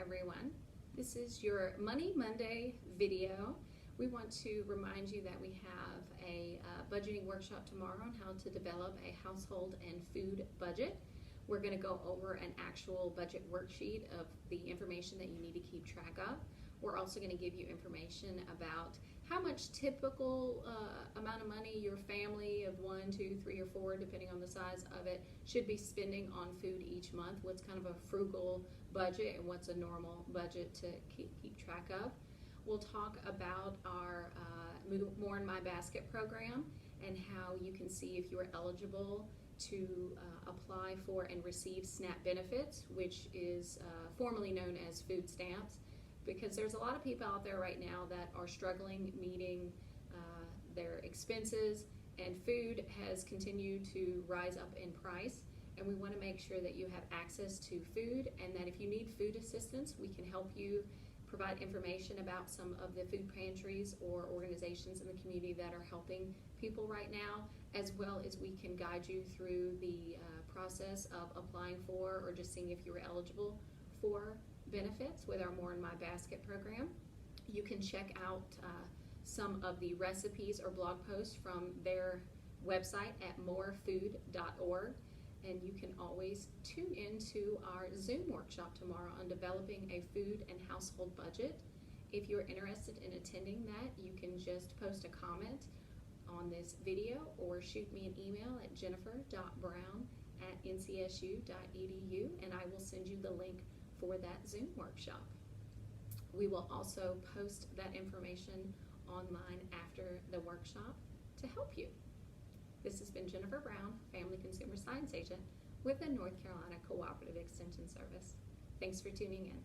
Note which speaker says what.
Speaker 1: everyone. This is your Money Monday video. We want to remind you that we have a budgeting workshop tomorrow on how to develop a household and food budget. We're going to go over an actual budget worksheet of the information that you need to keep track of. We're also going to give you information about how much typical amount of money your family of 1, 2, 3, or 4, depending on the size of it, should be spending on food each month. What's kind of a frugal budget and what's a normal budget to keep track of. We'll talk about our More in My Basket program and how you can see if you are eligible to apply for and receive SNAP benefits, which is formerly known as food stamps, because there's a lot of people out there right now that are struggling meeting their expenses, and food has continued to rise up in price, and we want to make sure that you have access to food, and that if you need food assistance, we can help you provide information about some of the food pantries or organizations in the community that are helping people right now, as well as we can guide you through the process of applying for or just seeing if you're eligible for benefits with our More in My Basket program. You can check out some of the recipes or blog posts from their website at morefood.org, and you can always tune into our Zoom workshop tomorrow on developing a food and household budget. If you're interested in attending that, you can just post a comment on this video or shoot me an email at jennifer.brown@ncsu.edu, and I will send you the link for that Zoom workshop. We will also post that information online after the workshop to help you. This has been Jennifer Brown, Family Consumer Science Agent with the North Carolina Cooperative Extension Service. Thanks for tuning in.